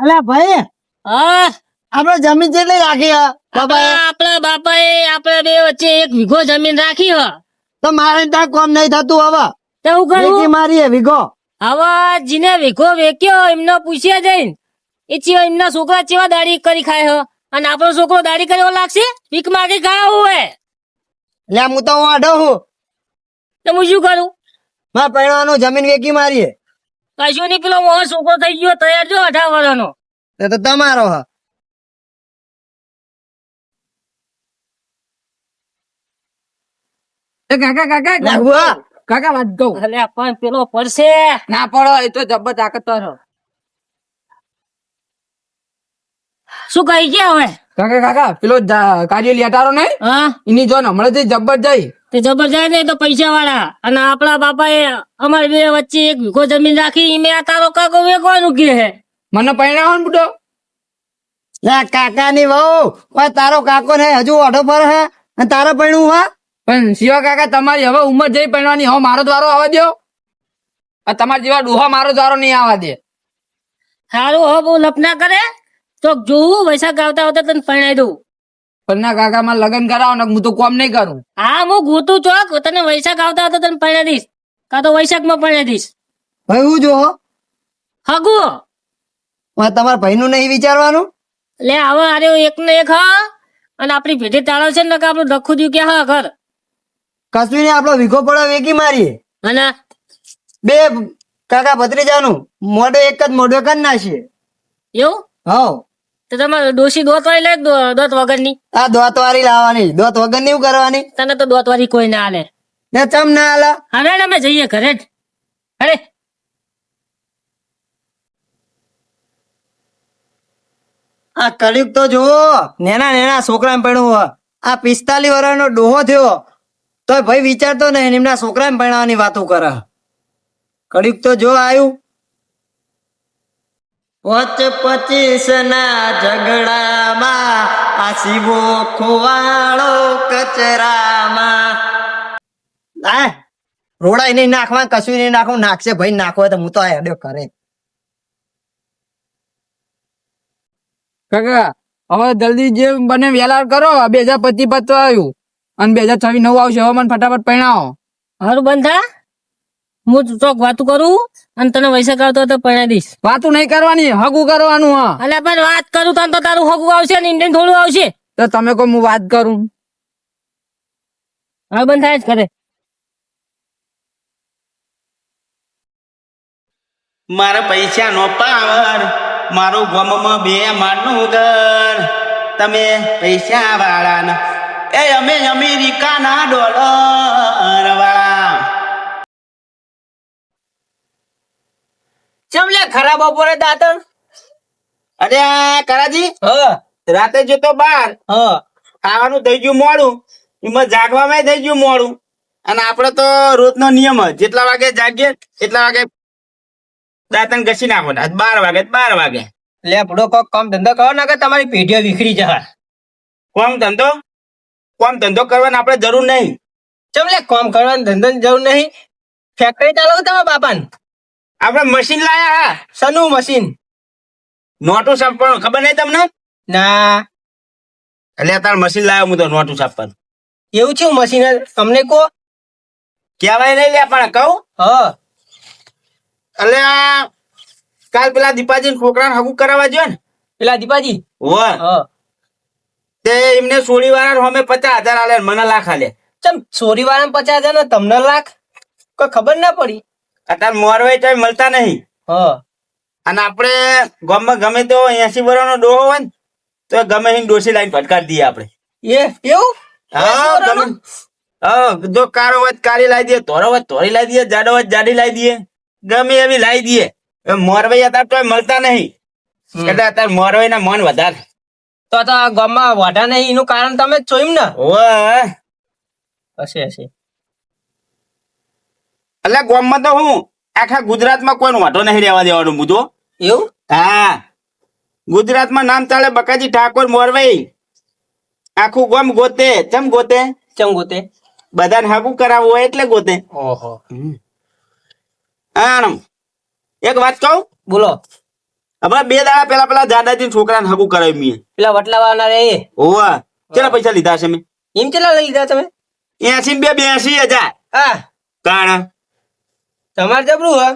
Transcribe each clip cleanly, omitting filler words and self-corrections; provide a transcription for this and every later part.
અલ્યા ભાઈ હા આપડે જમીન કેટલી રાખી હે બાપા? આપણા બાપાએ આપણે બે વચ્ચે 1 વીઘો જમીન રાખી હ. તો મારે ત્યાં કોમ નહીં થતું હવે. તો હું વેચી કરું મારી હે વીઘો. હવે જીને વીઘો વેચ્યો એમને પૂછ્યા જઈને એ ચેવા એમના છોકરા ચેવા દાડી કરી ખાય હ અને આપણો છોકરો દાડી કર્યો લાગશે ભીખ માગી ખાવું હે લ્યા હું તો વાઢો હું. તો હું શું કરું મારા પૈણાનું જમીન વેચી મારી હે. કશું નહીં પેલો મોહો છોકરો થઈ ગયો તૈયાર જો 18 વર્ષનો એ તો તમારો હ. કાકા કાકા લ્યા હુઆ. કાકા વાત કહું અલ્યા પણ પેલો પડશે ના પડો એ તો જબ્બર તાકતવાર હો. શું કહી ગયા હવે કાકા કાકા પેલો કાર્ય લેટારો નહીં હા એની જો હમણાં જબ્બર જઈ તે જબર જાય ને તો પૈસા વાળા અને આપણા બાપાએ અમારી બે વચ્ચે 1 વીઘો જમીન રાખી મેં આ તારો કાકો વેચવાનું કે હે મને પરણાવો ને બુડો લ્યા કાકાની વહુ. ઓય તારો કાકો ને હજુ ઓઢો પર હે અને તારે પૈણું હા. પણ શિવા કાકા તમારી હવે ઉંમર જઈ પરણવાની હવે મારો દ્વારો આવવા દો આ તમારા જેવા ડોહા મારો દ્વારો નહીં આવવા દે સારું હો બહુ લપના કરે તો જોવું વૈશાખ આવતા આવતા તને પરણાઈ દઉં પણ ના કાકા મારે લગ્ન કરાવો ને હું તો કોમ નહીં કરું હા હું ગોતું ચોક તને વૈશાખ આવતા આવતા તને પરણાઈ દઈશ કાં તો વૈશાખમાં પરણાઈ દઈશ ભાઈ હું જો હગુ તમારા ભાઈનું નહીં વિચારવાનું. લે હવે આરે એક ને એક હા અને આપણી ભેટી તાળો છે ને કે આપણું દખું દઉં કે હા ઘર કશું ને આપણો વીઘો પડો વેચી મારીએ. અને બે કાકા ભત્રીજાનું મોઢો એક જ મોઢો કરી નાખીએ. એવું હવ તો તમારે ડોશી દોત વાળી લે દોત વગરની આ દોત વાળી લાવવાની, દોત વગર ની કરવાની. તને તો દોત વાળી કોઈ ના હાલે ને ચમ ના આલા. હવે અમે જઈએ ઘરે જ અરે આ કળિયુગ તો જુઓ નેના નેના છોકરા પડ્યું. આ 45 વર્ષનો ડોહો થયો તો ભાઈ વિચારતો નહીં એમના છોકરા પરણાવવાની વાતો કરે. કળિયુગ તો જો આવ્યું. 25 ના ઝઘડામાં આ શિવો ખોવાળો કચરામાં. આ રોડાઈ નહીં નાખવા, કશું નહીં નાખવું. નાખશે ભાઈ નાખો તો હું તો આ હેડ્યો કરે. કાકા હવે જલ્દી જે બને વેલા કરો 2025 પતવા આવ્યું અને 2026 નવું આવશે હવે મને ફટાફટ પરણાવો હારું બંધા હું ચોક વાતું કરું અને તને વૈશાખ આવતો તો પરણાઈ દઈશ વાતું નહીં કરવાની હગું કરવાનું હા અલ્યા પણ વાત કરું તને તો તારું હગું આવશે ને ઇન્ડિયન થોડું આવશે તો તમે કહો હું વાત કરું હવે બંધ થાય જ કરે મારા પૈસા નો પાવર મારું ગામમાં 2 માળનું ઘર તમે પૈસા વાળા એ અમે અમેરિકાના ડોલર વાળા ચમ લે ખરાબ બપોરે દાતણ અરે આ કરાજી હા રાતે જતો બાર હા ખાવાનું થઈ ગયું મોડું એમાં જાગવામાં થઈ ગયું મોડું અને આપડે તો રોજનો નિયમ જ જેટલા વાગે જાગીએ એટલા વાગે દાંતણ ઘસી નાખવાના 12 વાગે લે ભડો કોક કામ ધંધો કરો ને કે તમારી પેઢીઓ વિખરી જાય. કોમ ધંધો કરવાની આપણે જરૂર નહીં. ચમ લે કામ કરવાની ધંધાની જરૂર નહીં. ફેક્ટરી ચાલો તમારા બાપાને. આપણે મશીન લાયા હા સનું મશીન? નોટું છાપવાનું ખબર નહીં તમને? ના એટલે તાર મશીન લાવ્યો હું તો નોટું છાપવાનું. એવું છે મશીન અમને કો કહેવાય નહીં લે પણ કહું હા એટલે કાલ પેલા દીપાજી છોકરાને હગું કરાવવા જોઈએ ને પેલા દીપાજી હોય હા તે એમને સોળી વાળા અમે 50,000 આલે મને લાખ આલે. ચમ ચોરી વાળા 50,000 ને તમને લાખ? કોઈ ખબર ના પડી. અત્યારે મોરવાઈ તો મળતા નહીં હા અને આપણે ગામમાં ગમે તો 80 વર્ષનો ડોહો હોય ને તો ગમે એને ડોસી લાઈન ફટકારી દઈએ આપણે. એવું હા ગમે હા જો કાળો હોય કાળી લાવી દઈએ, ધોળો હોય ધોળી લાવી દઈએ, જાડો હોય જાડી લાવી દઈએ, ગમે એવી લાવી દઈએ. મોરવાઈ અત્યારે તો મળતા નહીં એટલે અત્યારે મોરવાઈ ના મન વધારે તો આ ગામમાં વાઢા નહીં એનું કારણ તમે જ છો એમ ને? હોય હશે હશે. એટલે ગામમાં તો હું આખા ગુજરાતમાં કોઈ વાંધો નહીં રહેવા દેવાનું મુદ્દો. એવું? હા ગુજરાતમાં નામ ચાલે બકાજી ઠાકોર મોરવાઈ. આખું ગામ ગોતે. ચમ ગોતે? ચમ ગોતે? બધાને હાગું કરાવવું હોય એટલે ગોતે. ઓહો હા એક વાત કહું બોલો. હવે 2 દાડા પેલા પેલા જાડાજી છોકરાને હગું કરાવ્યું મેં. પેલા વટલા વાળા રે એ. ઓવા કેટલા પૈસા લીધા છે મેં? એમ કેટલા લઈ લીધા તમે? 82,000. હા કારણ તમારે જબરું હા.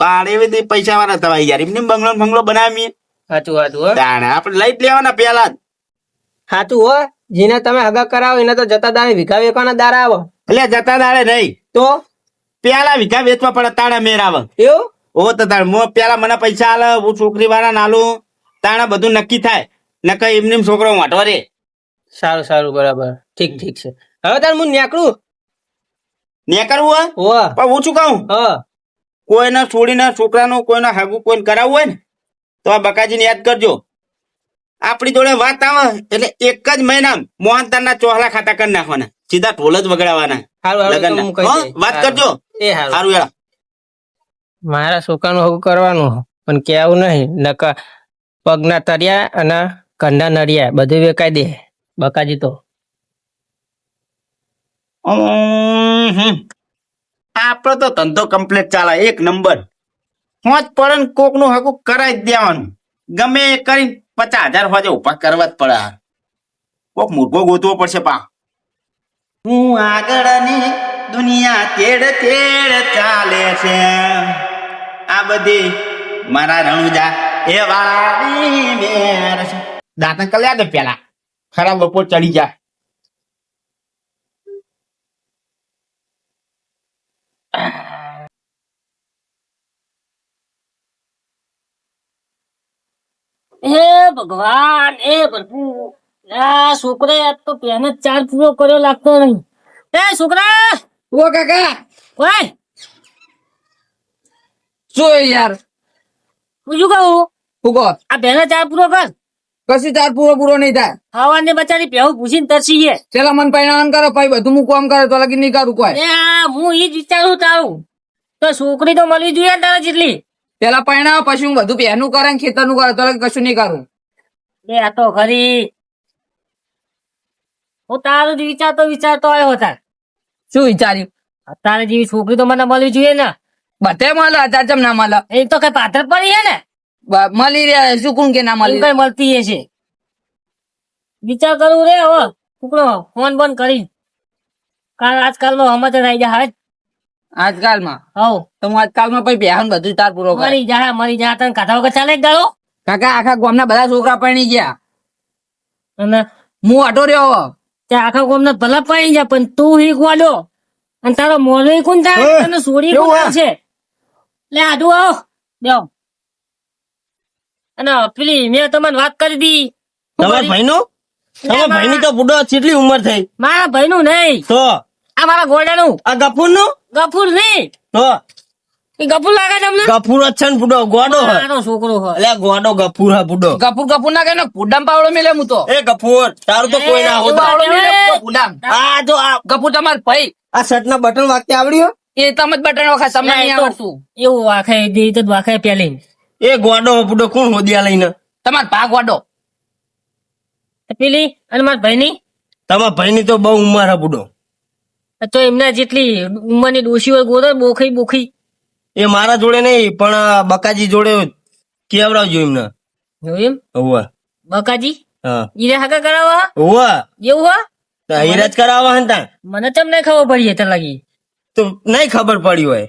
પાડે એવી પૈસા વાળા તમારે યાર એમને બંગલો બનાવી મેં. સાચું સાચું હો. તાણે આપણે લઈ જ લેવાના પેલા જ. સાચું હો. જેને તમે હગા કરાવો એને તો જતા દાડે વિઘા વેચવાના દાડા આવો. એટલે જતા દાડે નહીં તો પેલા વીઘા વેચવા પડે તાણે મેર આવે. એવું ઓ તો તાણ મો પેલા મને પૈસા આલે હું છોકરી વાળા નાલું તાણે બધું નક્કી થાય. નકર એમને એમ છોકરો વાંટવા રે. સારું સારું બરાબર ઠીક ઠીક છે. હવે તાર હું નીકળું. ને કરવું હોય હો પણ હું શું કહું, હા કોઈને છોડીને છોકરાનું કોઈને હાગું કોઈને કરાવવું હોય ને તો આ બકાજીને યાદ કરજો. આપણી જોડે વાત આવે એટલે એક જ મહિના મોહનતાના ચોહલા ખાતા કરી નાખવાના, સીધા ઢોલ જ વગાડવાના હારું હારું તો લગનના. હું કહી હો? દઈશ. વાત હારું. કરજો. એ હારું. સારું યાર. મારા છોકરાનું હગું કરવાનું પણ કેવું નહીં નકર પગના તરિયા અને કંડા નરિયા બધું વેકાઈ દે બકાજી તો. આપડે તો ધંધો કમ્પ્લીટ ચાલે એક નંબર. હોજ પડે ને કોક નું હકું કરાવી જ દેવાનું. ગમે એ કરી 50,000 હોજે ઉભા કરવા જ પડે. કોક મુર્ગો ગોતવો પડશે પા. હું આગળની દુનિયા તેડ તેડ ચાલે છે, આ બધી મારા રણુજા એ વાળાની મેર છે. દાંતણ કલ્યા દે પેલા ખરાબ બપોર ચડી જાય. હે ભગવાન એ પ્રભુ આ છોકરા આજ તો પેન જ ચાર પૂરો કર્યો લાગતો નહીં. એ છોકરા ઓ કાકા ઓય શું એ યાર હું શું કહું હું કહો આ પેન ચાર પૂરો કર. કશી તાર પૂરો નહીં થાય. હવાને બચારી પેહું પૂછીને તરસી છે. પેલા મન પૈણાવન કરો પછી બધું હું કામ કરે તો લગી નહીં કરું કોઈ. એ આ હું ઈ જ વિચારું તારું તો છોકરી તો મળવી જોઈએ ને તારા જેટલી. પેલા પૈણાવ પછી હું બધું પહેનું કરે ને ખેતરનું કરે તો લગી કશું નહીં કરું. એ આ તો ખરી હું તારું જ વિચારતો આવ્યો તાર. શું વિચાર્યું? તારે જેવી છોકરી તો મને મળવી જોઈએ ને. બધે મળે અત્યારે ચમ ના મળે? એ તો કઈ પાત્ર પડી છે ને મળી રહ્યા શું કોણ કે ના એમ મળી? કઈ મળતી હશે. વિચાર કરવું રે હવે ટુકડો ફોન બંધ કરી આજકાલનો સમાચાર આવી જાય. આજકાલમાં હવ તો હું આજકાલમાં પછી બેહન બધું તાર પૂરો કરે. મરી જા તને કાઢા વગર ચાલે ગાળો. કાકા આખા ગામના બધા છોકરા પરણી ગયા, અને હું અટો રહ્યો હવે. ત્યાં આખા ગામ ને ભલા પાઈ જા પણ તું હીક વાળો અને તારો મોલો કોણ થાય તને છોડી કોણ આવશે? લે આડું આવ દેવ. અને પેલી મેં તમને વાત કરી દી તમારા ભાઈનો તમારા ભાઈની તો બુડો કેટલી ઉંમર થઈ મારા ભાઈ નું નહીં તો આ મારા ગોડાનું. આ ગફુરનું ગફુર નહીં તો એ ગફુર લાગે તમને? ગફુર જ છે ને બુડો ગોડો હે. મારો છોકરો હોય. એટલે ગોડો ગફુર હે બુડો. કપૂર ના કે ફૂડામ પાવડો મેલે હું તો. એ ગફુર તારું તો કોઈ ના હોતા. પાવડો મેલે હું તો ફૂડામ. આ જો આ કપૂર તમાર ભાઈ આ શર્ટ ના બટન વાગતે આવડ્યું? એ તમે જ બટન વખત તમને નહીં આવડતું. એવું વાખે દે તો વાખે પેલી એ ગોડો બુડો કોણ હોદિયા લઈને? તમાર ભાગ વાડો. પેલી અને મારા ભાઈ ની તમારા ભાઈની તો બહુ ઉંમર હે બુડો. તો એમના જેટલી ઉંમરની ડોશી હોય ગોદર બોખી એ મારા જોડે નહીં પણ આ બકાજી જોડે કેવડાવજો એમને. જોયું એમ હોવે બકાજી હા ઈરે હાકા કરાવવા હોવે એવું હા તો હીરાજ કરાવવા હે તા મને ચમ નહીં ખબર પડી એટલે લાગી. તો નહીં ખબર પડી હોય.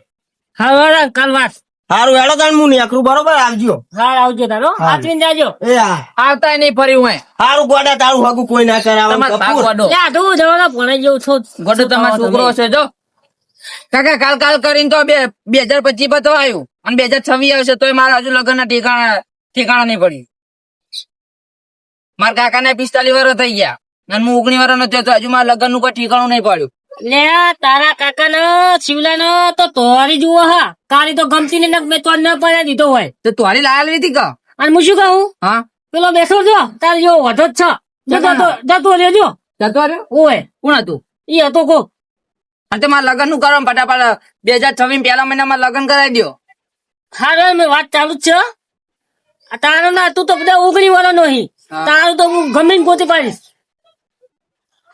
હા કાલ વાત સારું હેડો તાણ હું નીકળું બરોબર આવજો. હા આવજો તારો હાથવીને જાજો. એ હા આવતા નહીં ફરી હું સારું ગોડા તારું હગું કોઈ ના કરાવે. તમાર ભાગ કપૂર. વાડો. લે આધું જવાના ભણાઈ જવું છો ગોડો તમારો છોકરો છે જો. કાકા કાલ કરીને તો 2025 પર તો આવ્યું અને 2026 આવશે તોય મારા હજુ લગ્ન ના ઠેકાણા નહીં પડ્યું. મારા કાકા ને 45 વર્ષ થઈ ગયા અને હું 19 વર્ષ નો થયો તો હજુ મારા લગ્ન નું કોઈ ઠેકાણું નહીં પડ્યું. લે તારા કાકા ને શિવલા ને તો તોરી જુઓ હા કાલી તો ગમતી ને મેં તો ન પડ્યા દીધો હોય. તો તારી લાયેલી હતી કા? અને હું શું કહું હા પેલો બેસો જો તારે જો વધો જ છે જતો રહેજો. જતો રહ્યો? ઓય કોણ હતું? ઈ હતો કો અને તે મારા લગ્ન નું કરો ને ફટાફટ 2026 પહેલા મહિનામાં લગ્ન કરાવી દો. હા મેં વાત ચાલુ જ છે. આ તારો ના તું તો બધા 19 વાળો નહીં હા. તારું તો હું ગમે ને ગોતી પાડીશ.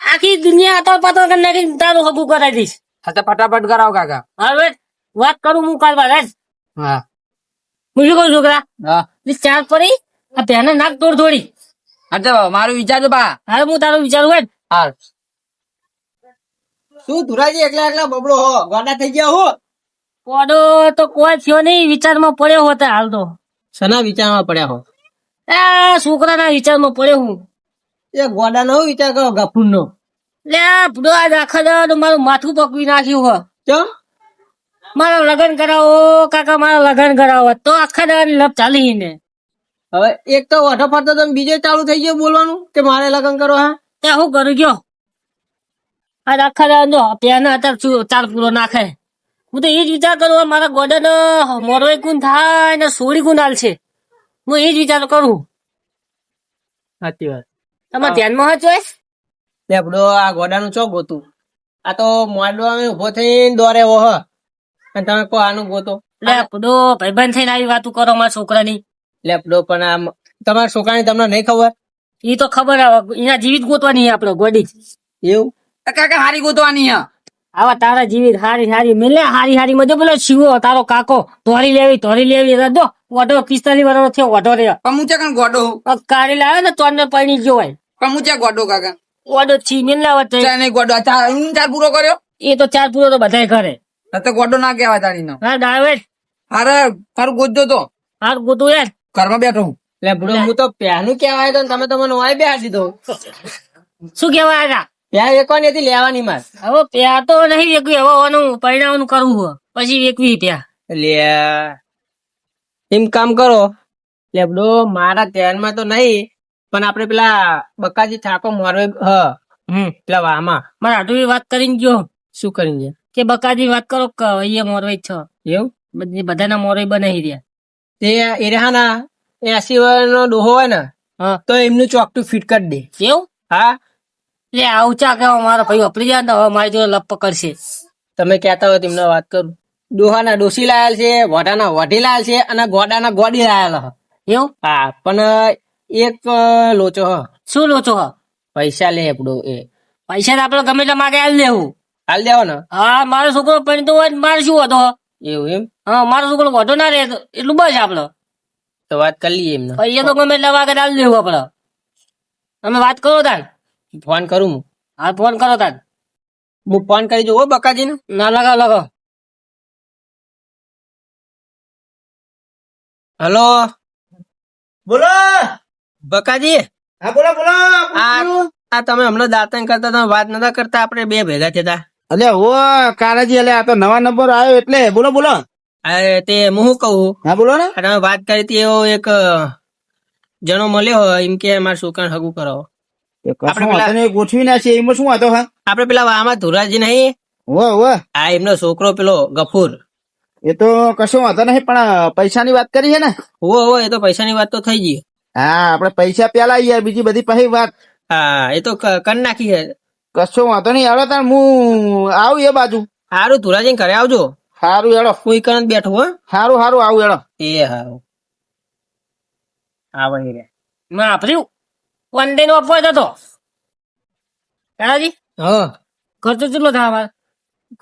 આખી દુનિયા આતર પાતર કરી નાખી તારું હગું કરાવી દઈશ. હા તો ફટાફટ કરાવો કાકા. હવે વાત કરું હું કાલ બાદ હા હું શું કહું છોકરા હા લી ચાર પડી આ પેના નાક તોડ થોડી હા તો મારું વિચારજો બા હાલ હું તારું વિચારું હોય ને. હા શું ધુરાજી એકલા એકલા બબડો હો ગોડા થઈ ગયા હો પોડો તો કોઈ થયો નહીં વિચારમાં પડ્યો હોતા હાલ તો સના વિચારમાં પડ્યા હો છોકરાના વિચારમાં પડ્યો હું એ ગોડા નો વિચાર કરો ગફુર નો લે બુડો આજ આખા દાડો મારું માથું પકવી નાખ્યું હો ચમ મારા લગન કરાવો કાકા મારા લગન કરાવો તો આખા દાડાની લપ ચાલી ને હવે એક તો ઓઠો ફરતો તમે બીજો ચાલુ થઈ ગયો બોલવાનું કે મારે લગ્ન કરો હા ત્યાં શું કરું ગયો આજ આખા દાડો જો પેના અત્યારે ચાર પૂરો નાખે હું તો એ જ વિચાર કરું મારા ગોડાનો મોરવાઈ કોણ થાય ને સોડી કોણ હાલ છે હું એ જ વિચાર કરું સાચી વાત તમારા ધ્યાનમાં હોય ચોઈસ લેપડો આ ગોડાનું ચોક ગોતું આ તો મોડો અમે ઉભો થઈને દોરે એવો હ અને તમે કહો આનું ગોતો લે બુડો ભાઈબંધ થઈને આવી વાતું કરો મારા છોકરાની લેપડો પણ આમ તમારા છોકરાની તમને નહીં ખબર એ તો ખબર આવે એના જીવિત ગોતવાની છે આપડે ગોડી એવું કાકા હારી ગોતવાની હે આવા તારા જીવિત હારી હારી મિલે હારી હારી માં જો પેલો શિવો તારો કાકો ધોરી લેવી દો ઓઢો 45 વર્ષ થયો ઓઢો રે પણ હું ચા ગોડો કાઢી લાવે ને તોડને પૈણી ગયો હોય પણ હું ચા ગોડો કાકા ઓઢો છી મિલાવત થઈ ચા નહીં ગોડો ચાર પૂરો કર્યો એ તો ચાર પૂરો તો બધાય કરે તો ગોડો ના કહેવાય તારી નો હા ડાયવેટ અરે તારું ગોતજો તો હાર ગોતું યાર ઘરમાં બેઠો હું લેપડો હું તો પ્યાનું કહેવાય તો તમે તો મને વાય બેસી દીધો શું કેવાય હતા પ્યા વેકવાની હતી લેવાની માર હવે પ્યા તો નહીં વેકવી હવે ઓનું પરિણામ કરવું હોય પછી વેકવી પ્યા લે એમ કામ કરો લેપડો મારા ધ્યાનમાં તો નહીં પણ આપડે પેલા બકાજી ઠાકો મારો હ પેલા વામાં મારા આટલી વાત કરીને ગયો શું કરીને કે બકાજી વાત કરો કે અહીંયા મોરવાઈ છો એવું બધાના મોરવાઈ બનાવી રહ્યા તે એરિયાના 80 વર્ષનો ડોહો હોય ને હા તો એમનું ચોકટું ફિટ કરી દે એવું હા લે આવું ચા કેવા મારો ભાઈ વાપરી જાય ને હવે મારી જોડે લપ પકડશે તમે કહેતા હોય તેમને વાત કરું ડોહાના ડોસી લાયેલ છે વઢાના વઢી લાયેલ છે અને ગોડાના ગોડી લાયેલ હ એવું હા પણ એક લોચો હ શું લોચો હ પૈસા લે આપડો એ પૈસા તો આપડે ગમે તે માગે હાલ લેવું હાલ દેવો ને હા મારો છોકરો પણ હોય મારે શું હતો એવું એમ હા મારો છોકરો વધો ના રહે એટલું બસ આપડે તો વાત કરી લઈએ એમને પૈસા તો ગમે એટલા વાગે હાલ લેવું આપડે તમે વાત કરો તાન ફોન કરું હું હા ફોન કરો તાન હું ફોન કરી દઉં હો બકાજીને ના લગાવ હલો બોલો બકાજી હા બોલો બોલો આ તમે હમણાં દાંતણ કરતા તમે વાત નતા કરતા આપણે બે ભેગા થતા અલે હો કારાજી અલે આ તો નવા નંબર આવ્યો એટલે બોલો બોલો તે હું શું કહું હા બોલો ને તમે વાત કરી હતી એવો એક જણો મળ્યો હોય એમ કે મારા છોકરાને હગું કરાવો આપણે પેલા ગોઠવી ના છે એમાં શું વાતો હા આપડે પેલા વામાં ધુરાજી નહીં હો હો આ એમનો છોકરો પેલો ગફુર એ તો કશો વાંધો નહીં પણ પૈસાની વાત કરી છે ને હો એ તો પૈસાની વાત તો થઈ ગઈ હા આપણે પૈસા પેલા યાર બીજી બધી પછી વાત હા એ તો કરી નાખી છે કશો વાંધો નહીં હેડો તાર હું આવું એ બાજુ સારું ધુરાજી ઘરે આવજો સારું હેડો કોઈ કણ બેઠું હો સારું સારું આવું હેડો એ હારું આવે રે મેં આપ્યું વન ડે નો અપવાદ હતો કાજી હા ખર્ચો કેટલો થાય અમારે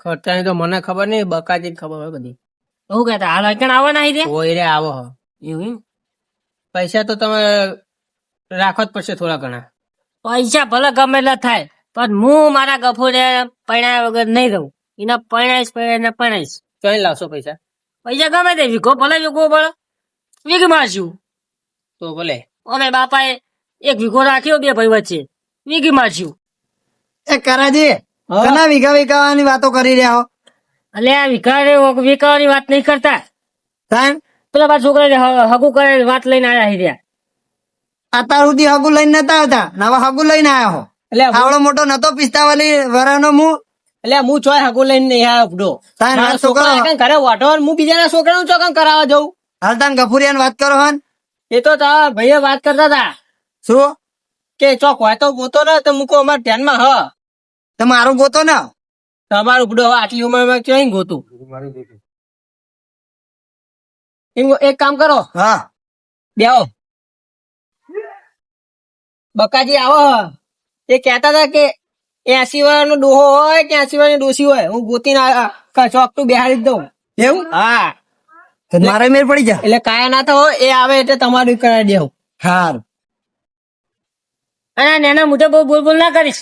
ખર્ચાની તો મને ખબર નહીં બકાજી ખબર હોય બધી શું કહેતા હાલ કણ આવવાના આવી રહ્યા કોઈ રે આવો હ એવું એમ? પૈસા તો તમે રાખવા જ પડશે થોડા ઘણા પૈસા ભલે ગમે એટલા થાય પણ હું મારા ગફુરે પૈણા વગર નહીં રહું એના પૈણાઈશ ક્યાં લાવશો પૈસા પૈસા ગમે તે વીઘો ભલે વીઘો ભલે વીઘ મારશું તો ભલે અમે બાપાએ એક વીઘો રાખ્યો બે ભાઈ વચ્ચે વીઘ મારશું એ કરાજી ઘણા વીઘા વીઘાની વાતો કરી રહ્યા હો એટલે આ વીઘાની વાત નહીં કરતા સાહેબ પેલા બાર છોકરા હગું કરે વાત લઈને આવ્યા રહ્યા અત્યાર સુધી હગુ લઈને નતા આવતા નવા હગુ લઈને આવ્યા હો એટલે આવડો મોટો નતો 45 વર્ષનો હું એટલે હું ચોય હગુ લઈને નહીં આવ્યો છોકરા ઘરે વાટો હું બીજાના છોકરાનું ચોકન કરાવવા જઉં હાલતાન ગફુરિયાની વાત કરો હન એ તો તારા ભાઈએ વાત કરતા હતા શું કે ચોક હોય તો ગોતો ને તો મૂકો અમારા ધ્યાનમાં હ તમારું ગોતો ને તમારું બુડો આટલી ઉંમરમાં ક્યાં ગોતું એક કામ કરો હા બેહો બકાજી આવો એ કહેતા હતા કે 80 વર્ષનો ડોહો હોય કે 80 વર્ષની ડોસી હોય હું ગોતીને ચોકટું બેહાડી જ દઉં એવું હા તો મારે મેર પડી જા. એટલે કાયા ના થવો એ આવે એટલે તમારું કરાવી દેવું. હારું અને નાના મોઢે બહુ બોલ બોલ ના કરીશ.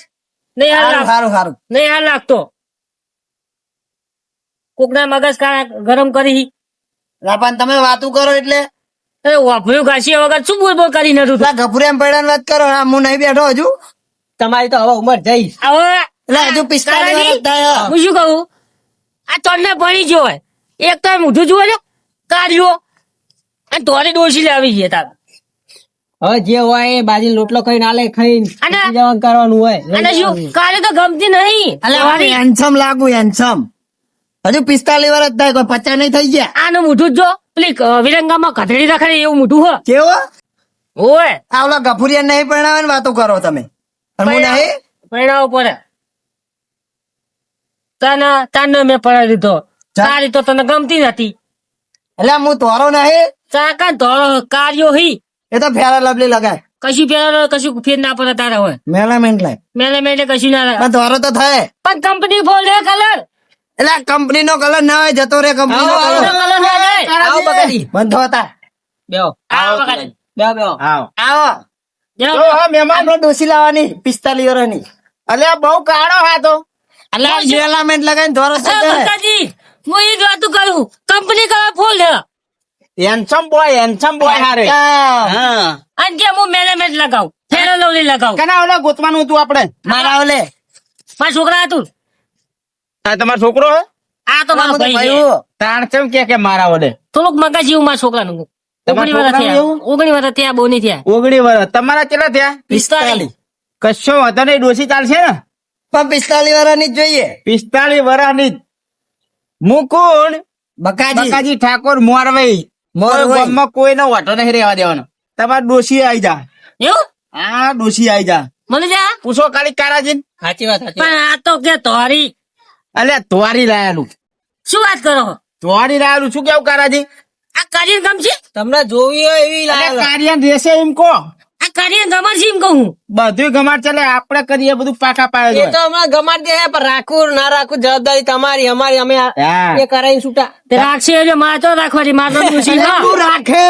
નહીં હાલ હારું લાગ- હારું હારું. નહીં હાલ લાગતો. કોકના મગજ ગરમ કરી લાપાન તમે વાતું કરો એટલે વાપર્યું ઘાસી વગર શું બોલ બોલ કરી નતું તું? ગભુરે એમ પડ્યાની વાત કરો. હા, હું નહીં બેઠો હજુ. તમારી તો હવે ઉંમર જઈ. હવે એટલે હજુ 45 કારાજી, વર્ષ થયા. હું શું કહું આ તને ભણી ગયો હોય એક તો મોઢું જુઓ છો કાર્યો અને તોરી ડોસી લાવી છે તાર હવે જે હોય એ બાજી લોટલો ખાઈને આલે ખાઈને અને- સુઈ જવાનું કરવાનું હોય. અને શું કાલે તો ગમતી નહીં અલ્યા હું હેન્ડસમ લાગુ હેન્ડસમ. હજુ 45 વર્ષ થાય કોઈ 50 નહીં થઈ ગયા. આનું મોઢું જ જો પેલી વિરંગામાં કથળી રખડે એવું મોઢું હો કેવો ઓય આ ઓલા ગફુરિયા નહીં પરણાવે ને વાતો કરો તમે. અને હું નહીં પરણાવો પડે તને મેં પડાવી દીધો તારી તો તને ગમતી નથી એટલે હું તોરો નહીં. ચાકા ધોળો કાર્યો હી એ તો ફેરા લવલી લગાય કશું પેલા કશું ફેર ના પડે તારા હોય મેલામેન્ટ લાય. મેલે મેલે કશું ના લાગે. પણ તોરો તો થાય. પણ કંપની ફોલ રે કલર એટલે કંપની નો કલર ના હોય જતો રે કંપની નો આવો, કલર. કલર ના જાય આવો બગાડી. બંધ હોતા. બેહો. આવો બગાડી. બેહો, બેહો. આવો આવો જાઓ. તો હા મહેમાન આપણે ડોસી લાવવાની 45 વર્ષની. અલ્યા બહુ કાળો હાથો અલ્યા મેલામેન્ટ લગાઈને ધોરો હા, સજ્જે. બકાજી, હું એ જ વાતું કરું કંપની કલર ફૂલ છે હેન્ડસમ બોય હારે હા અને કે હું મેનેજમેન્ટ લગાવું ફેરો લવલી લગાવું કના ઓલા ગોતવાનું હતું આપણે મારા ઓલે મારા છોકરા હતું આ તમારો છોકરો હે આ તો મારો હું તો ભાઈ છે. ભાઈ. તાણ કેમ કે મારા વડે થોડુંક મગજ જેવું મારા છોકરાનું તમારા 19 વર્ષ છોકરાનું થયા એવું? 19 વર્ષ થયા બહુ નહીં થયા 19 વર્ષ તમારા કેટલા થયા 45 કશો વાંધો નહીં ડોસી ચાલશે ને પણ 45 વર્ષની જ જોઈએ. 45 વર્ષની જ. મુકુંદ બકાજી બકાજી ઠાકોર મોરવાઈ મોરવાઈ. ગામમાં કોઈનો વાટો નહીં રહેવા દેવાનો તમારે ડોસી આવી જા એવું હા ડોસી આવી જા મને જા પૂછો કાલી કારાજી સાચી વાત, સાચી વાત. પણ આ તો કે તોરી અલ્યા તોરી લાયેલું શું વાત કરો તોરી લાયેલું શું કેવું કારાજી આ કાર્ય ગમ છે તમને જોવી હોય એવી અલ્યા લાગે. કાર્ય રહેશે એમ કો આ કાર્ય ગમર છે એમ કહું બધું ગમાડ ચાલે આપણે કરીએ બધું પાકા પાડે એ તો હમણાં ગમાડ દે પણ રાખવું ના રાખવું જવાબદારી તમારી અમારી. અમે હા એ કરાઈને છૂટા. તે રાખશે એટલે મારે તો રાખવાની મારે તો ડોશી એટલે હા. તું રાખે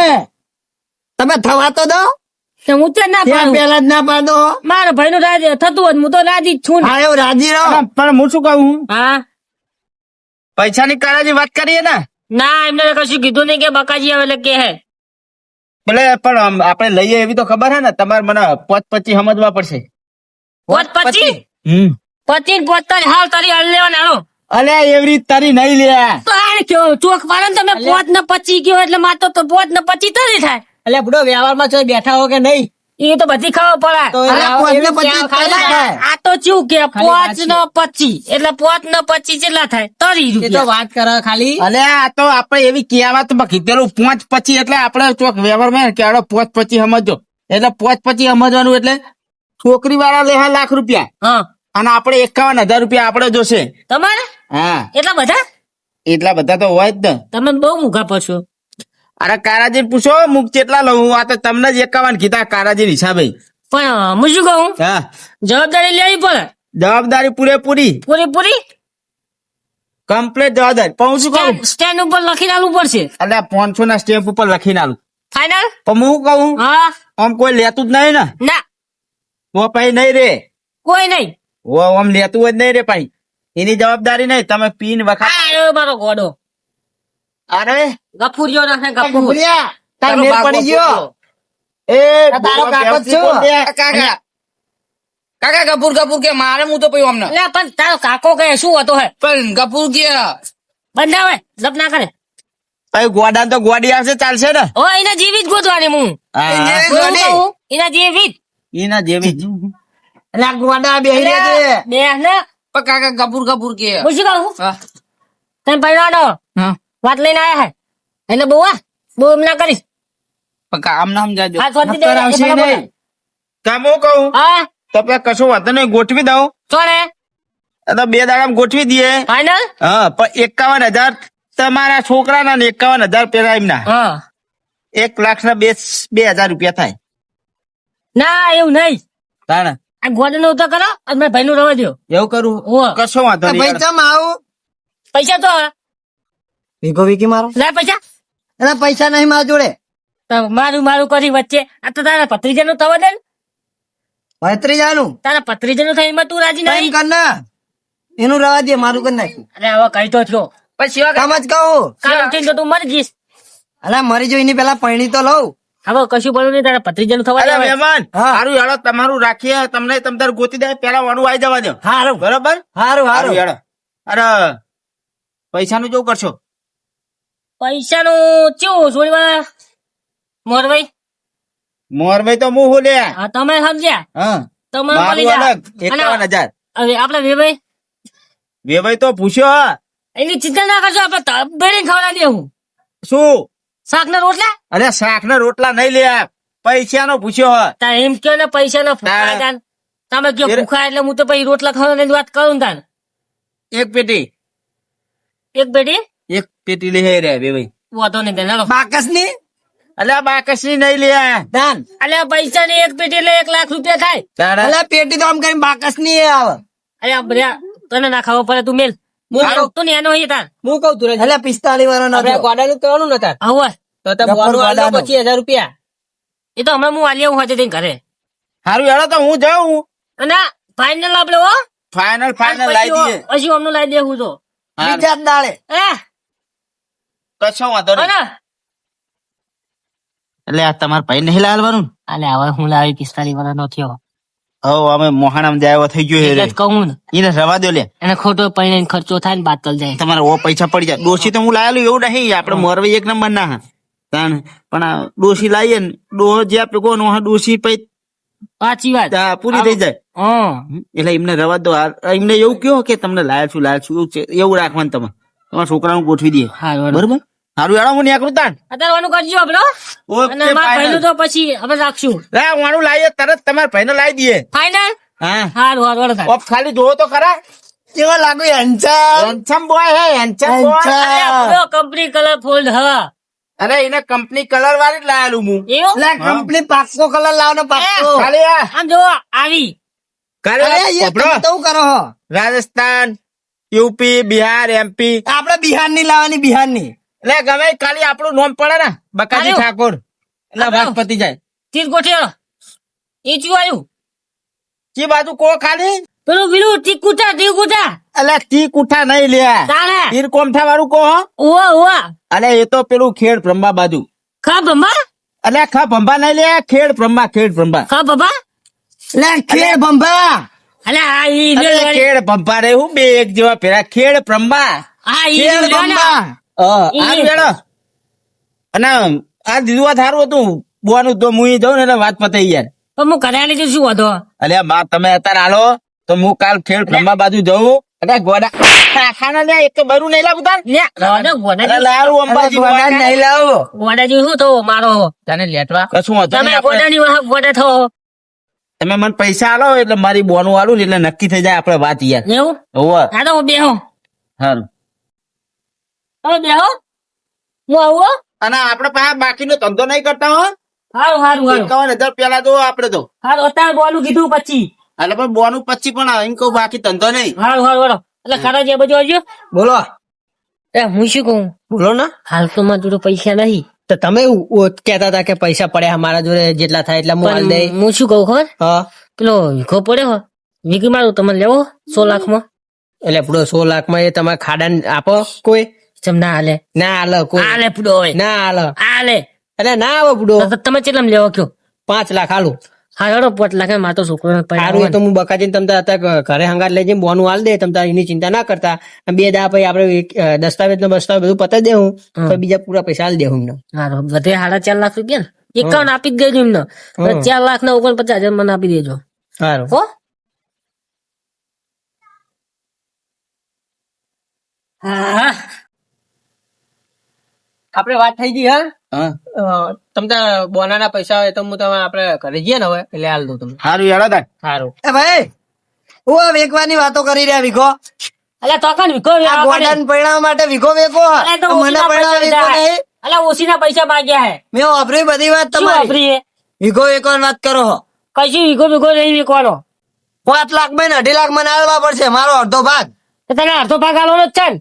તમે થવા તો દો. તે હું તે ના ત્યાં પાડું પેલા જ ના પાડો. મારા ભાઈ નું રાજ થતું હોત હું તો રાજી જ છું ને. હા એવું રાજી રહો. પણ હું શું કહું હા પૈસાની કારાજી વાત કરીએ ને ના એમને તો કશું કીધું નહીં કે બકાજી આવે એટલે કે હે ભલે પણ આપણે લઈએ એવી તો ખબર હે ને તમારે મને પોત પછી સમજવા પડશે પોત પચી હમ પચી પોત તારી હાલ તારી હાલ લેવાના હાલો. અલ્યા એવી રીત તારી નહીં લે તો આ કયો ચોક પાડે ને તમે પોત ને પચી કયો એટલે મારે તો પોત ને પચી તો નહીં થાય એટલે બુડો વ્યવહારમાં છો બેઠા હો કે નહીં એ તો બધી ખબર તો પડે અલ્યા, એવી પોતને ક્યાં પચીસ ખાલી થાય. થાય? આ તો ચેવું કે ખાલી વાત પોચ છે. ને પચી એટલે પોત ને પચી કેટલા થાય 30 એ તો રૂપિયા વાત કરે ખાલી. અલ્યા આ તો આપણે એવી કહેવત માં કીધેલું પોચ પછી એટલે આપણે ચોક વ્યવહારમાં કે આડો પોચ પછી સમજો એટલે પોચ પછી સમજવાનું એટલે છોકરી વાળા લે 1,00,000 રૂપિયા હા અને આપણે 51,000 રૂપિયા આપણે જોશે તમારે હા એટલા બધા એટલા બધા તો હોય જ ને તમે બહુ મૂઘા પડશો અરે કારાજી પૂછો મુક કેટલા લઉં આ તો તમને જ 51 કીધા કારાજી હિસાબે પણ હું શું કહું હા જવાબદારી લેવી પડે જવાબદારી પૂરેપૂરી પૂરી કમ્પ્લીટ જવાબદારી પણ હું શું કહું સ્ટેન્ડ ઉપર લખીને આલવું પડશે અલ્યા 500 ના સ્ટેમ્પ ઉપર લખીને આલું ફાઈનલ પણ હું કહું હા આમ કોઈ લેતું જ નહીં ને ના તો પછી નહીં રે કોઈ નહીં ઓ આમ લેતું જ નહીં રે ભાઈ એની જવાબદારી નહીં તમે પીન વખત આ રહ્યો મારો ગોડો અરે ગફુરિયો નાખે ગફુર ભૂલ્યા. તાર મેળ પડી ગયો. એ તારો કાકો જ છું. કાકા કાકા કપૂર કપૂર કે મારે હું તો પીવું અમને એટલે પણ તારો કાકો કહે શું હતો હે પણ કપૂર કે બંધાવે જપ ના કરે ભાઈ ગોડા તો ગોડી આવશે ચાલશે ને ઓ એના જેવી જ ગોતવાની હું હા, હું કહું, એના જેવી જ એના જેવી જ. અલ્યા ગોડા બેહી રહ્યા છે. બે ને પણ કાકા કપૂર કપૂર કે હું શું કહું હા તમે પરિણાડો હા વાત લઈને આયા હે એટલે બહુ બહુ એમ ના કરીશ પણ આમ નામ જાજો હાથ વાંચી દે નક્કર આવશે એ ભલા નહીં. કામ હું કહું હા તો પેલા કશો વાંધો નહીં ગોઠવી દઉં ચોણે આ તો 2 દાડામાં ગોઠવી દઈએ ફાઈનલ હા પણ 51,000 તમારા છોકરાના ને 51,000 પેલા એમના હા 1,00,000 ના 2,000 રૂપિયા થાય ના એવું નહીં તાણે આ ગોડો નો ઉતાર કરો અને મારા ભાઈ નું રવા દો એવું કરું હોવે. કશો વાંધો તો ભાઈ નહીં ચમ આવું પૈસા તો વીઘો વીઘી મારો લે પૈસા એના પૈસા નહીં મારા જોડે. તો મારું મારું કરી વચ્ચે આ તો તારા ભત્રીજાનું થવા દે ને. ભત્રીજાનું તારા ભત્રીજાનું થાય એમાં તું રાજી એમ નહીં. કર ના, એનું રવા દે, મારું કરી નાખ્યું. અરે હવે કઈ તો થયો પણ શિવા કામ જ કહું. કાલ ઉઠીને તો તું મરી જઈશ. અલા મરી જો, એની પેલા પૈણી તો લઉં. હવે કશું પડ્યું નહીં, તારા ભત્રીજાનું થવા અરે દે હવે. મહેમાન હા. સારું હેડો, તમારું રાખીએ, તમને તમતાર ગોતી દે, પેલા વાળું આવી જવા દો. હારું બરોબર, હારું સારું હારું. હેડો. અરે પૈસાનું કેવું કરશો? પૈસાનું ચેવું છોડીવાળા મોરભાઈ? મોરભાઈ તો હું લે. હા તમે સમજ્યા, હા, તમે મારું મળી જા. અલગ 51,000. હવે આપડે વેભાઈ વેભાઈ તો પૂછ્યો એની ચિંતા ના કરજો, આપડે બેડી ખવડા દેવું. શું? શાક ના રોટલા અરે શાક ના રોટલા નહીં લે, પૈસાનો પૂછ્યો હ. તા એમ કયો ને પૈસા ના ફૂફા તાન. તમે કયો ફૂફા એટલે હું તો પછી રોટલા ખાવાની વાત કરું તાન. એક પેટી એક બેટી લઈ રે વેભાઈ. વાતો નહીં તેને બાકસ ની અલ્યા બાકસની નહીં લે. દાન. અલ્યા પૈસા ની એક પેટી એટલે 1 લાખ રૂપિયા થાય. તારા અલા પેટી તો આમ કરી બાકસ ની આવે. અલ્યા બધા તને ના ખાવો પડે તું મેલ. તું ને એનો અહીં તાન હું કઉ તું અલા 45 વાળો આપણે નતો. ગોડાનું કરવાનું નતા હવે તો તો ગફુર બોનું આલો ગોડાનું. 25,000 રૂપિયા. એ તો હમણાં હું આલિયા હું હાથે થઈને ઘરે સારું હેડો તો હું જાઉં. અને ફાઇનલ આપડે હો ફાઇનલ લાવી દઈએ. પછી અમને લાવી દેવું તો બીજા જ દાડે. કશો વાંધો નહીં. અને એટલે આ તમારા ભાઈ નહીં લાવવાનું? અલે હવે હું લાવી 45 વાળા નો થયો હવે અમે મોહાણામાં જાય એવો થઈ ગયો એટલે છે. જ કહું ને એને રવા દો લે, એને ખોટો પૈણે ખર્ચો થાય ને બાતલ જાય. તમારે ઓ પૈસા પડી જાય. ડોસી તો હું લાયેલું એવું નહીં, આપડે મોરવી એક નંબર ના હા. તાણ પણ આ ડોસી લાવીએ ને ડોહો જે આપડે કહો ને ડોસી પછી સાચી વાત. પૂરી થઈ જાય. હા એટલે એમને રવા દો. એમને એવું કયો કે તમને લાયા છું એવું છે, એવું રાખવાનું. તમે તમારા છોકરાનું ગોઠવી દઈએ. હારું બરોબર, સારું હેડો હું નીકળું તાણ. અત્યારે વાનું કરજો આપડે હો. અને ઓકે મારા ભાઈનું ફાઇનલ. તો પછી હવે રાખશું વાણું લાવીએ તરત તમારા ભાઈને લાવી દઈએ. ફાઇનલ. હા, હારું હારું હારું ઓફ ખાલી જોવો તો ખરા. કેવા લાગુ હેન્ડસમ. હેન્ડસમ બોય હે, handsome boy. Handsome. Company colour fold હા અરે એને કંપની કલર વાળી જ લાયેલું હું. એવું લે કંપની પાક્કો કલર લાવનો પાક્કો. ખાલી આ આમ જો આવી ખાલી અરે આ એ પકડો. તમે તો હું કરો હો. રાજસ્થાન, યુપી, બિહાર, એમપી આપણે બિહાર ની લાવવાની, બિહાર ની. એટલે ગમે એ ખાલી આપણું નામ પડે ને બકાજી આવ્યું. ઠાકોર એટલે વાત પતી જાય. તીર ગોઠિયો એ ચું આવ્યું કી બાજુ કો ખાલી. પેલું પેલું તીર કુટા એટલે તી કુઠા નહીં લે, તાણે તીર કોમઠા વાળું કો. ઓવા ઓવા અલે એ તો પેલું ખેડ બ્રહ્મા બાજુ. ખા ભંભા એટલે ખા ભંભા નહીં લે, ખેડ બ્રહ્મા. ખા ભંભા લે ખેડ ભંભા. અલે આ ઈ અરે લ્યો વાળી. ખેડ ભંભા રે હું બે એક જેવા પેલા ખેડ બ્રહ્મા. આ ઈ ખેડ લ્યો ને. ભંભા. હારું હેડો. અને આ દીધું સારું હતું બોનું તો હું જાઉં ને એટલે વાત પતાઈ યાર. પણ હું કર્યા લીધું શું હતો અલ્યા માં તમે અત્યારે આલો તો હું કાલ ખેડ બ્રહ્મા બાજુ જઉં. અને ગોડા ખાના લે એક તો બરું નહીં લાગુ તાર. લે રવા અરે લારું અંબાજી ગોડા ગોડા. નહીં લાવો. ગોડાજી શું થયો મારો તને લેટવા કશું વાંધો તમે નહીં. આપણે- ગોડાની વાહ ગોડા થયો તમે મને પૈસા આલો એટલે મારી બોનું આલું ને એટલે નક્કી થઈ જાય આપડે વાત યાર. એવું હોવે. હા તો હું બેહો હારું. તમે બેહો હું આવું હો. અને આપડે પાસે બાકીનો ધંધો નહીં કરતા હો. હારું હારું હારું 51,000 પેલા તો આપડે તો હારું અત્યારે બોલું કીધું પછી એટલે પણ બોનું 25 પણ એમ કહું બાકી ધંધો નહીં. હારું હારું હારું એટલે ખરા જે બધું આવજો બોલો એ હું શું કહું બોલો ને હાલ તો મારા જોડે પૈસા નહીં તો તમે કેતા હતા કે પૈસા પડ્યા મારા જોડે જેટલા થાય એટલા હું હાલ દઈ. પણ હું શું કહું ખબર હા પેલો વીઘો પડ્યો હો વીઘી મારું તમે લેવો 100 લાખમાં એટલે પૂરો 100 લાખમાં એ તમારે ખાડા આપો કોઈ ચમ ના હાલે ના હાલે કોઈ હાલે પૂડો હોય ના હાલે હાલે એટલે ના આવે પૂડો તો તમે કેટલામાં લેવો કયો 5 લાખ હાલું હા હેડો 5 લાખ મારો છોકરો સારું એ તો હું બકાજીને તમ તાર અત્યારે ઘરે હંગાત લઈ જઈને બોનું હાલ દે તમ તાર એની ચિંતા ના કરતા અને 2 દા પછી આપડે દસ્તાવેજ નો બસ્તાવેજ બધું પતાવી દેવું તો બીજા પૂરા પૈસા હાલ દેવું એમને હારો વધે 4.5 લાખ રૂપિયા ને 51 આપી જ દેજો એમને 4 લાખ ને 49,000 મને આપી દેજો સારું હો હા આપડે વાત થઈ ગઈ હા હા તમ તાર બોનાના પૈસા હોય તો હું તમે આપડે ઘરે જઈએ ને હવે એટલે હાલ દઉં તમને સારું હેડો તાર. સારું એ ભાઈ હું આ વેકવાની વાતો કરી રહ્યા વિઘો. અલ્યા તો કાન વિકો આ ગોડાને પરણાવવા માટે વિઘો વેકો. અલ્યા તો મને ઓછીના પરણાવવા પૈસા વેકો નહીં. અલ્યા ઓછીના પૈસા માંગ્યા હે મેં વાપરી બધી વાત શું તમારી. વાપરી હે વિઘો વેકવાની વાત કરો હો. કશું વિકો નહીં વિકવાનો 5 લાખ માં ને 2.5 લાખ મને આલવા પડશે મારો અડધો ભાગ. તો તને અડધો ભાગ આલવાનો જ છે ને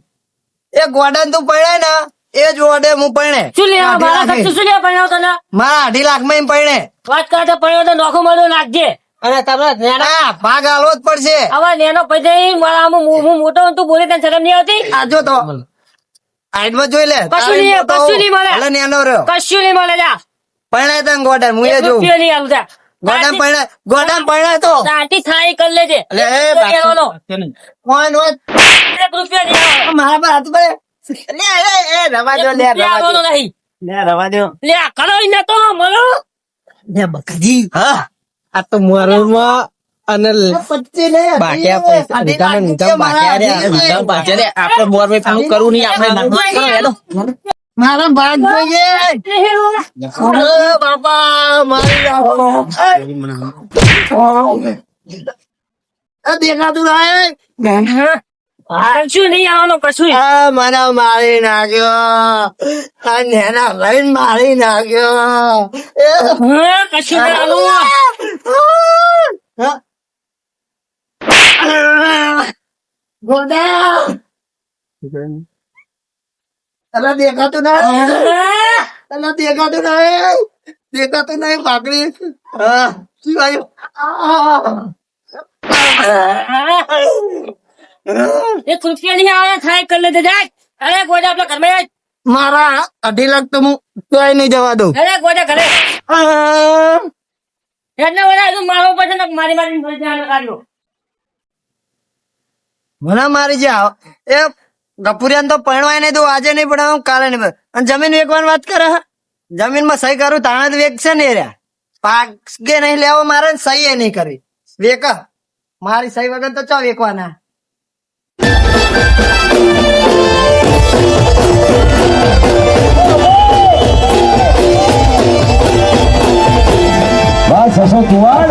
એ ગોડાને તું પરણાય ને એ જ ઓડે હું પરણે શું લેવા અઢી મારા લાખે. ખર્ચે શું લેવા પડ્યો તને મારા 2.5 લાખમાં એમ પરણે વાત કરતો પડ્યો તો નોખો મળ્યો નાખજે અને તમે નેના હા ભાગ આલવો જ પડશે હવે નેનો પૈસા મારા આમ હું મોટો હું તું બોલે તને શરમ નહીં આવતી આ જો તો આઈડમાં જોઈ લે કશું નહીં, તારી કશું નહીં મળે. ભલે નેનો રહ્યો કશું નહીં મળે જા પરણે તને ગોડા હું એ એક જોઉં રૂપિયો નહીં આલું જા ગોડામ પરણે તો દાંતી થાય કરી લેજે એટલે એ એક રૂપિયો લેવાનો. કોણ હોય? એક રૂપિયો નહીં આલો. મારા પર હાથ પડે લે એ રવા દો એક લે રૂપિયો રવા દો આલવાનો નહીં. લે રવા દો લે આ કરો ઈ નતો મળો લે બકાજી હા આ તો મોરમાં અને પચ્ચી લે બાક્યા પૈસા લીધા ને લીધા બાક્યા રે આપણે મોરભાઈ પેલું કરવું નહીં આપણે નાખવું કરો હેડો. મારા ભાગ જોઈએ અરે બાપા મારી રાખો આ દેખાતું નહીં કશું નહીં આવવાનું કશું આ મને મારી નાખ્યો આ નેના લઈને મારી નાખ્યો કશું નહીં આલું હા? ગોડા અલા દેખાતું નહીં અલા દેખાતું નહીં દેખાતું નહીં પાકડી હા શું આવ્યું એક રૂપિયા નહીં આવે થાય કરી લેજે જાય અરે ગોજા આપણા ઘરમાં આય. મારા 2.5 લાખ તો હું તોય નહીં જવા દઉં અરે ગોજા ઘરે એટલે બધા હજુ મારવો પડશે ને મારી મારી કાઢ્યો મને મારી જાવ એ ગપુરિયાને તો પરણવાય નહીં દઉં આજે નહીં પણ કાલે નહીં પણ અને જમીન વેચવાની વાત કરે હે? જમીનમાં સહી કરું તાણે જ વેચશે ને એ રહ્યા પાકે નહીં લેવો મારે ને સહી એ નહીં કરવી વેક મારી સહી વગર તો ચા વેચવાના બસ હસો કુવાડ